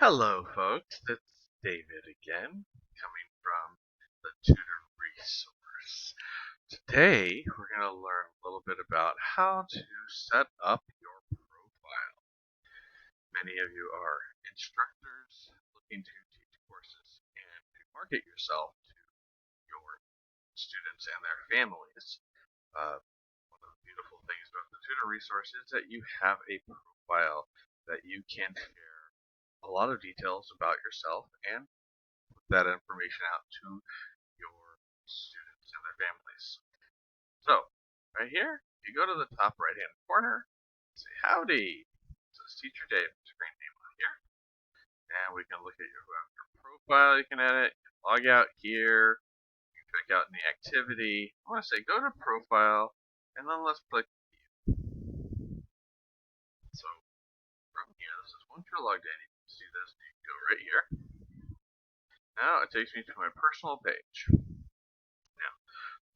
Hello, folks. It's David again, coming from the Tutor Resource. Today, we're going to learn a little bit about how to set up your profile. Many of you are instructors looking to teach courses and to market yourself to your students and their families. One of the beautiful things about the Tutor Resource is that you have a profile that you can share a lot of details about yourself and put that information out to your students and their families. So, right here, you go to the top right hand corner, say howdy. It says Teacher Dave, screen name on here, and we can look at your profile. You can edit, you can log out here, you can check out in the activity. I want to say go to profile, and then let's click view. So, from here, this is once you're logged in, you can see this, you can go right here. Now it takes me to my personal page. Now,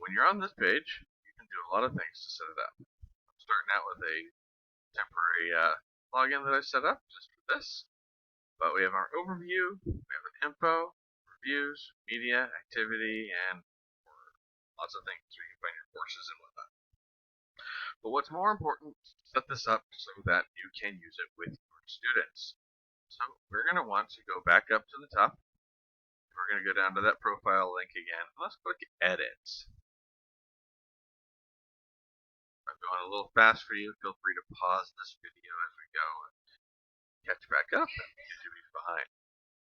when you're on this page, you can do a lot of things to set it up. I'm starting out with a temporary login that I set up just for this. But we have our overview, we have an info, reviews, media, activity, and lots of things where you can find your courses and whatnot. But what's more important, set this up so that you can use it with your students. So we're going to want to go back up to the top. We're going to go down to that profile link again. And let's click Edit. I'm going a little fast for you. Feel free to pause this video as we go and catch back up, and you should be fine.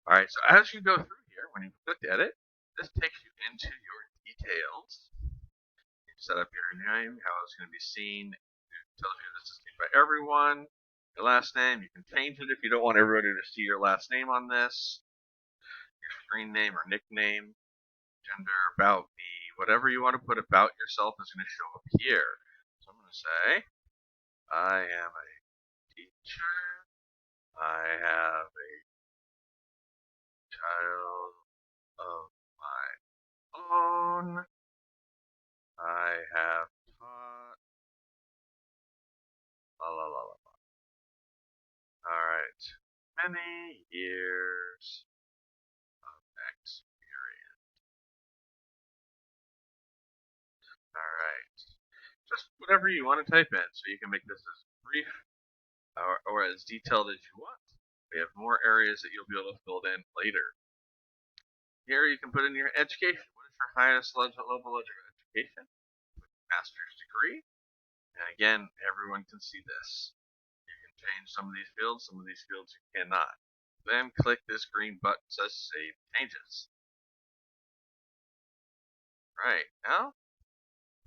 Alright, so as you go through here, when you click Edit, this takes you into your details. You set up your name, how it's going to be seen. It tells you this is seen by everyone. Your last name, you can change it if you don't want everybody to see your last name on this. Your screen name or nickname, gender, about me, whatever you want to put about yourself is going to show up here. So I'm going to say, I am a teacher. I have a child of my own. I have taught. La la la la. Alright. Many years of experience. Alright. Just whatever you want to type in, so you can make this as brief or as detailed as you want. We have more areas that you'll be able to fill in later. Here you can put in your education. What is your highest level of education? Master's degree. And again, everyone can see this. You can change some of these fields you cannot. Then click this green button that says Save Changes. Right, now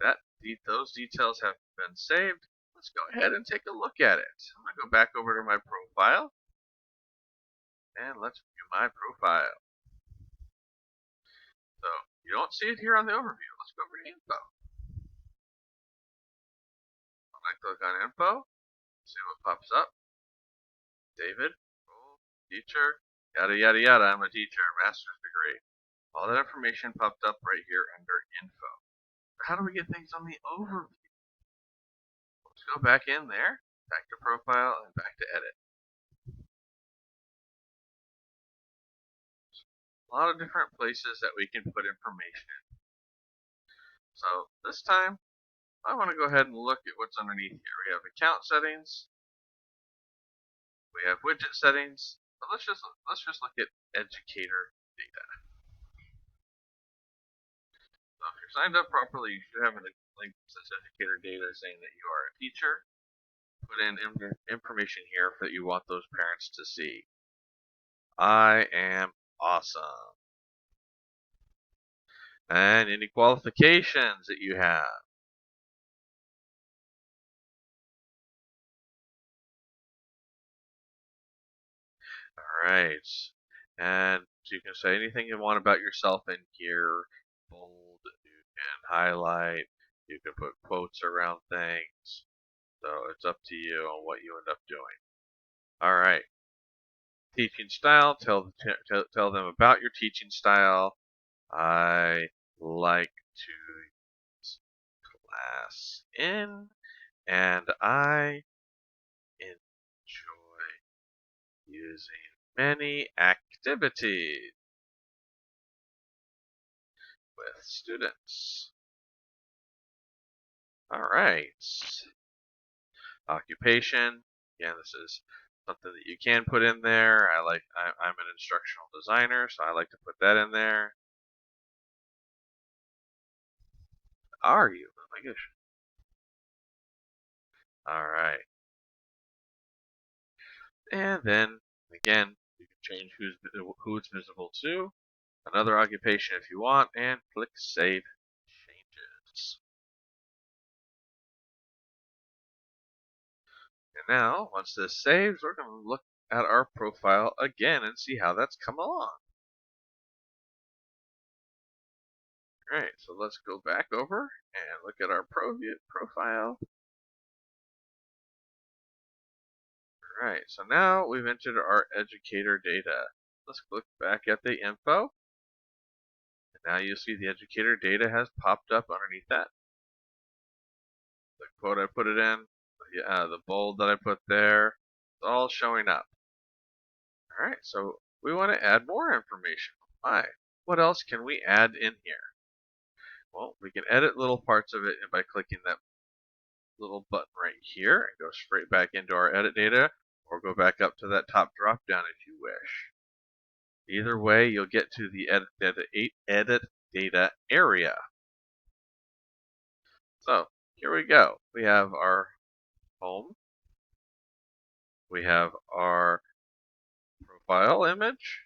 that those details have been saved, let's go ahead and take a look at it. I'm going to go back over to my profile, and let's view my profile. So, you don't see it here on the overview. Let's go over to Info. When I click on Info, see what pops up. David, role, teacher, yada yada yada, I'm a teacher, master's degree. All that information popped up right here under Info. How do we get things on the overview? Let's go back in there, back to Profile, and back to Edit. A lot of different places that we can put information in. So this time, I want to go ahead and look at what's underneath here. We have account settings, we have widget settings, but let's just look at Educator Data. So if you're signed up properly, you should have a link that says Educator Data saying that you are a teacher. Put in information here that you want those parents to see. I am awesome. And any qualifications that you have. Alright. And so you can say anything you want about yourself in here. Bold, you can highlight, you can put quotes around things. So it's up to you on what you end up doing. Alright. Teaching style, tell them about your teaching style. I like to use class in, and I enjoy using many activities with students. All right. Occupation. Again, this is something that you can put in there. I'm an instructional designer, so I like to put that in there. Are you? Oh my gosh. All right. And then again, you can change who it's visible to. Another occupation if you want, and click Save Changes. And now, once this saves, we're going to look at our profile again and see how that's come along. Alright, so let's go back over and look at our profile. Alright, so now we've entered our educator data. Let's look back at the info. And now you see the educator data has popped up underneath that. The quote I put it in, the bold that I put there, it's all showing up. Alright, so we want to add more information. Why? What else can we add in here? Well, we can edit little parts of it by clicking that little button right here and go straight back into our edit data, or go back up to that top drop down if you wish. Either way, you'll get to the edit data area. So here we go. We have our home. We have our profile image.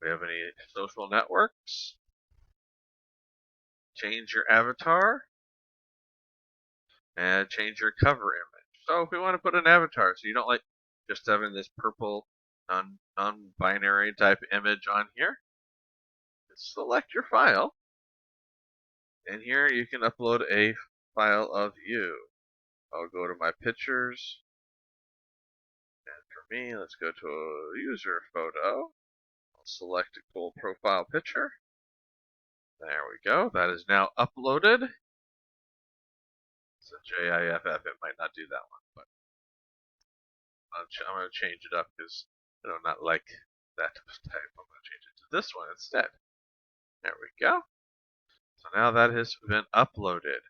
We have any social networks. Change your avatar. And change your cover image. So if we want to put an avatar, so you don't like just having this purple non-binary type image on here, just select your file, and here you can upload a file of you. I'll go to my pictures, and for me, let's go to a user photo. I'll select a cool profile picture. There we go. That is now uploaded. It's a GIF. It might not do that one, but I'm going to change it up because I do not like that type. I'm going to change it to this one instead. There we go. So now that has been uploaded.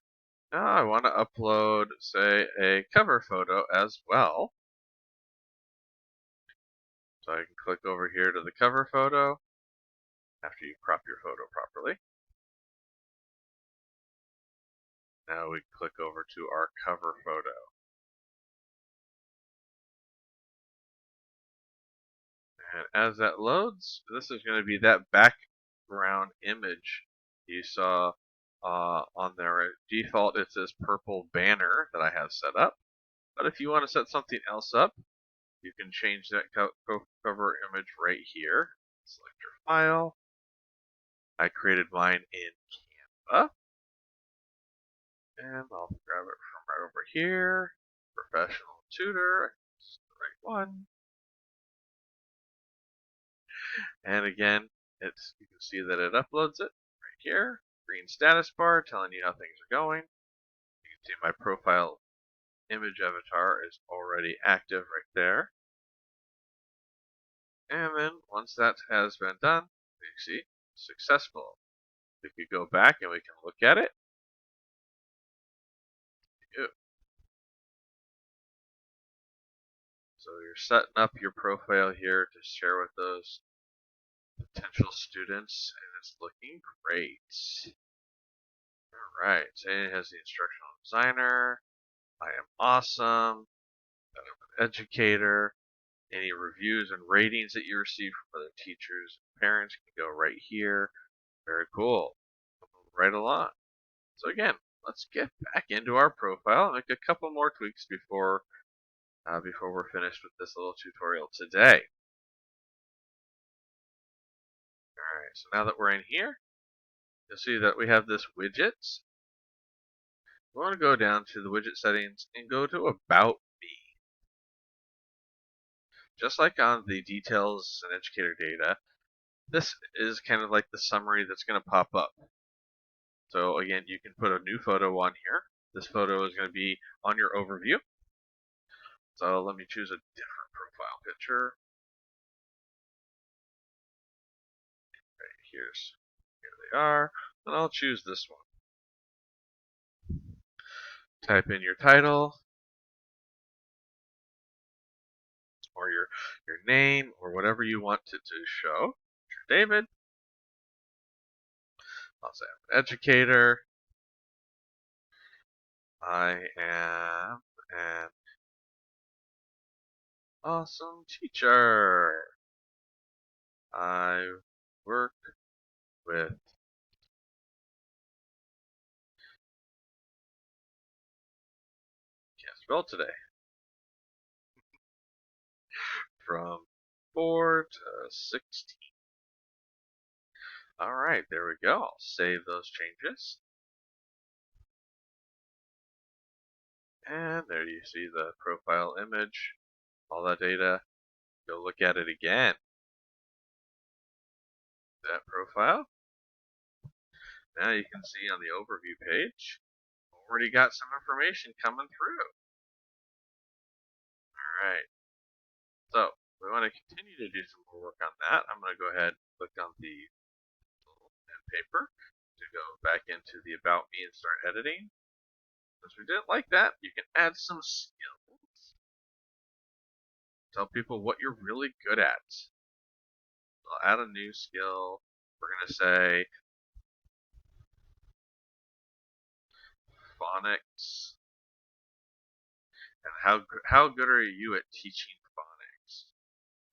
Now I want to upload, say, a cover photo as well. So I can click over here to the cover photo after you crop your photo properly. Now we click over to our cover photo. And as that loads, this is going to be that background image you saw on there. Default, it's this purple banner that I have set up. But if you want to set something else up, you can change that cover image right here. Select your file. I created mine in Canva. And I'll grab it from right over here. Professional tutor. That's the right one. And again, you can see that it uploads it right here. Green status bar telling you how things are going. You can see my profile image avatar is already active right there. And then once that has been done, you see, successful. We could go back and we can look at it. So you're setting up your profile here to share with those potential students, and it's looking great. Alright, so it has the instructional designer. I am awesome. I'm an educator. Any reviews and ratings that you receive from other teachers and parents can go right here. Very cool. Right along. So again, let's get back into our profile and make a couple more tweaks before we're finished with this little tutorial today. Alright, so now that we're in here, you'll see that we have this widgets. We want to go down to the widget settings and go to About Me. Just like on the details and educator data, this is kind of like the summary that's going to pop up. So again, you can put a new photo on here. This photo is going to be on your overview. So let me choose a different profile picture. Here they are, and I'll choose this one. Type in your title, or your name, or whatever you want it to show. David. I'll say I'm an educator. I am an awesome teacher. I work with can't spell today. From 4 to 16. Alright, there we go. I'll save those changes. And there you see the profile image, all that data. Go look at it again. That profile. Now you can see on the overview page, already got some information coming through. Alright, so we want to continue to do some more work on that. I'm going to go ahead and click on the and paper to go back into the About Me and start editing. Since we didn't like that, you can add some skills. Tell people what you're really good at. I'll add a new skill. We're going to say phonics. And how good are you at teaching phonics?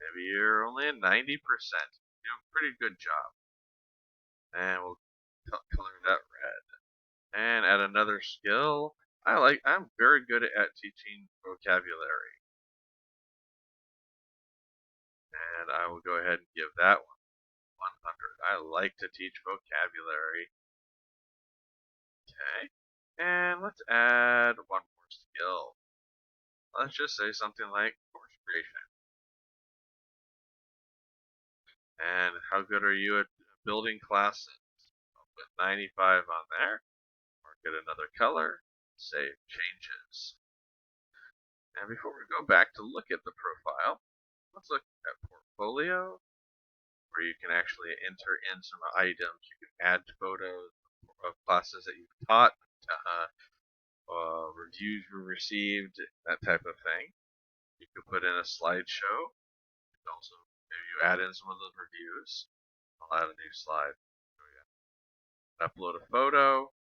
Maybe you're only at 90%. You do a pretty good job. And we'll color that red. And add another skill. I'm very good at teaching vocabulary. And I will go ahead and give that one 100. I like to teach vocabulary. Okay. And let's add one more skill. Let's just say something like course creation. And how good are you at building classes? I'll put 95 on there. Or get another color. Save changes. And before we go back to look at the profile, let's look at portfolio, where you can actually enter in some items. You can add photos of classes that you've taught, reviews you received, that type of thing. You can put in a slideshow. You can also maybe you add in some of those reviews. I'll add a new slide. Upload a photo.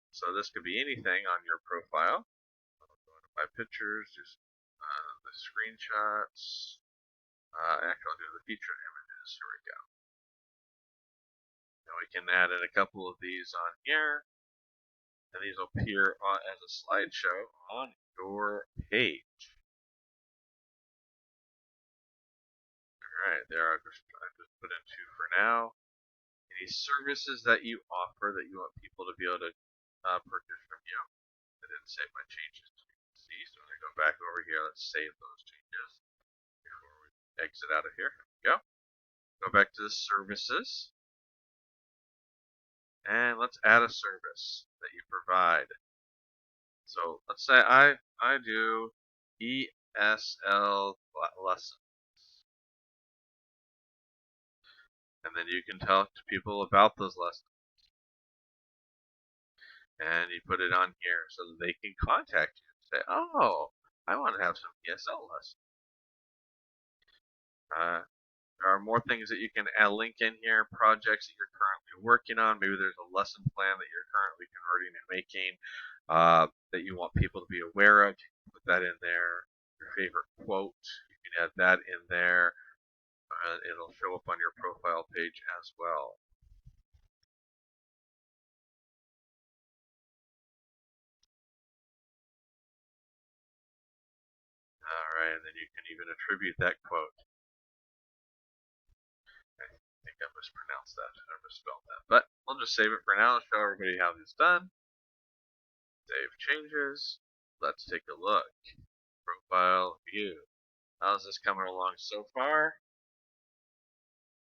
So this could be anything on your profile. I'll go into my pictures, just the screenshots. Actually, I'll do the featured images. Here we go. Now we can add in a couple of these on here, and these will appear as a slideshow on your page. Alright, there I just put in 2 for now. Any services that you offer that you want people to be able to purchase from you. I didn't save my changes as you can see, so when I go back over here, let's save those changes before we exit out of here. Here we go. Go back to the services. And let's add a service that you provide. So let's say I do ESL lessons. And then you can talk to people about those lessons. And you put it on here so that they can contact you and say, oh, I want to have some ESL lessons. There are more things that you can link in here, projects that you're currently working on. Maybe there's a lesson plan that you're currently converting and making that you want people to be aware of. You can put that in there. Your favorite quote, you can add that in there. It'll show up on your profile page as well. Alright, and then you can even attribute that quote. I think I mispronounced that, I misspelled that. But we'll just save it for now and show everybody how this is done. Save changes. Let's take a look. Profile view. How's this coming along so far?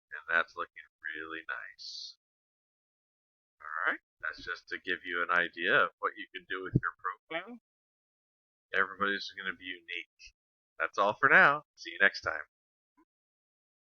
And that's looking really nice. Alright, that's just to give you an idea of what you can do with your profile. Everybody's going to be unique. That's all for now. See you next time.